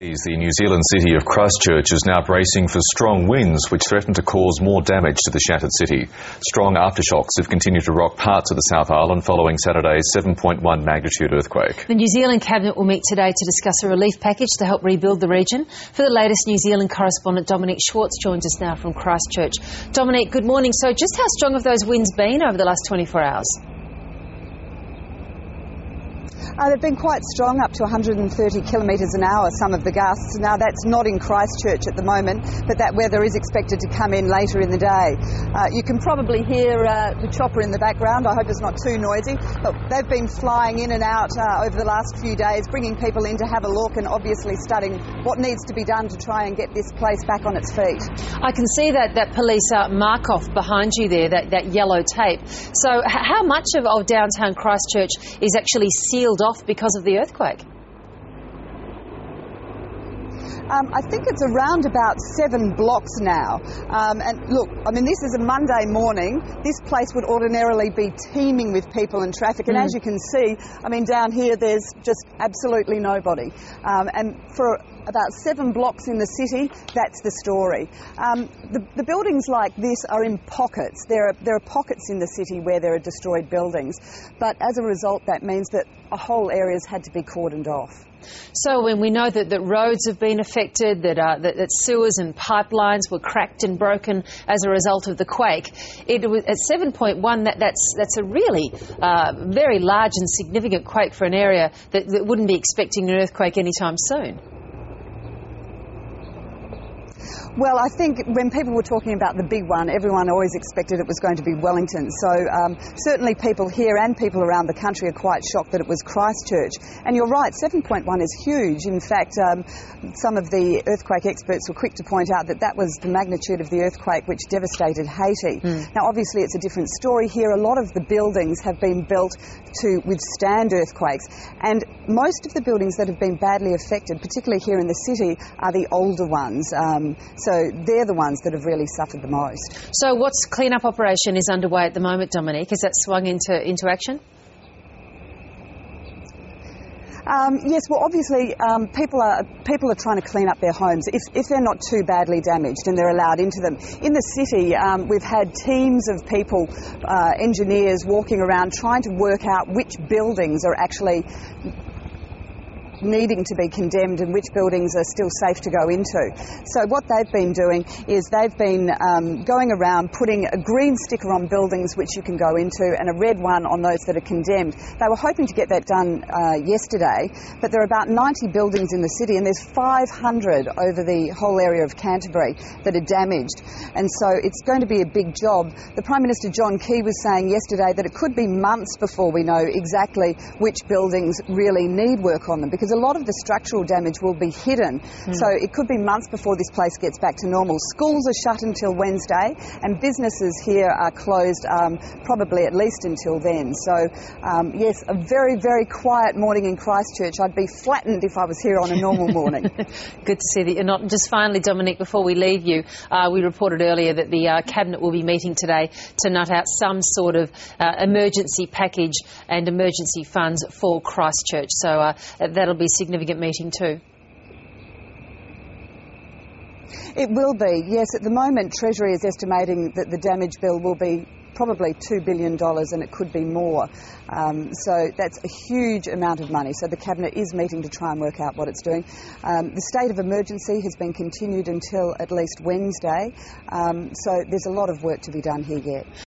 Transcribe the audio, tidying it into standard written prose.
The New Zealand city of Christchurch is now bracing for strong winds which threaten to cause more damage to the shattered city. Strong aftershocks have continued to rock parts of the South Island following Saturday's 7.1 magnitude earthquake. The New Zealand Cabinet will meet today to discuss a relief package to help rebuild the region. For the latest, New Zealand correspondent Dominique Schwartz joins us now from Christchurch. Dominique, good morning. So just how strong have those winds been over the last 24 hours? They've been quite strong, up to 130 kilometres an hour, some of the gusts. Now, that's not in Christchurch at the moment, but that weather is expected to come in later in the day. You can probably hear the chopper in the background. I hope it's not too noisy. But they've been flying in and out over the last few days, bringing people in to have a look and obviously studying what needs to be done to try and get this place back on its feet. I can see that police mark-off behind you there, that yellow tape. So how much of downtown Christchurch is actually sealed off because of the earthquake? I think it's around about 7 blocks now. And look, I mean, this is a Monday morning. This place would ordinarily be teeming with people and traffic. And as you can see, I mean, down here there's just absolutely nobody. And for about 7 blocks in the city, that's the story. The buildings like this are in pockets. There are pockets in the city where there are destroyed buildings. But as a result, that means that a whole area's had to be cordoned off. So when we know that roads have been affected, that sewers and pipelines were cracked and broken as a result of the quake, it was at 7.1. That's a really very large and significant quake for an area that wouldn't be expecting an earthquake anytime soon. Well, I think when people were talking about the big one, everyone always expected it was going to be Wellington. So certainly people here and people around the country are quite shocked that it was Christchurch. And you're right, 7.1 is huge. In fact, some of the earthquake experts were quick to point out that was the magnitude of the earthquake which devastated Haiti. Now, obviously, it's a different story here. A lot of the buildings have been built to withstand earthquakes. And most of the buildings that have been badly affected, particularly here in the city, are the older ones. So they're the ones that have really suffered the most. So what's clean-up operation is underway at the moment, Dominique? Has that swung into action? Yes, well, obviously, people are trying to clean up their homes if they're not too badly damaged and they're allowed into them. In the city, we've had teams of people, engineers, walking around trying to work out which buildings are actually needing to be condemned and which buildings are still safe to go into. So what they've been doing is they've been going around putting a green sticker on buildings which you can go into and a red one on those that are condemned. They were hoping to get that done yesterday, but there are about 90 buildings in the city and there's 500 over the whole area of Canterbury that are damaged. And so it's going to be a big job. The Prime Minister John Key was saying yesterday that it could be months before we know exactly which buildings really need work on them, because a lot of the structural damage will be hidden. So it could be months before this place gets back to normal. Schools are shut until Wednesday and businesses here are closed probably at least until then. So yes, a very, very quiet morning in Christchurch. I'd be flattened if I was here on a normal morning. Good to see that you're not. Just finally, Dominique, before we leave you, we reported earlier that the Cabinet will be meeting today to nut out some sort of emergency package and emergency funds for Christchurch. So that'll be a significant meeting too. It will be, yes. At the moment, Treasury is estimating that the damage bill will be probably $2 billion and it could be more. So that's a huge amount of money. So the Cabinet is meeting to try and work out what it's doing. The state of emergency has been continued until at least Wednesday. So there's a lot of work to be done here yet.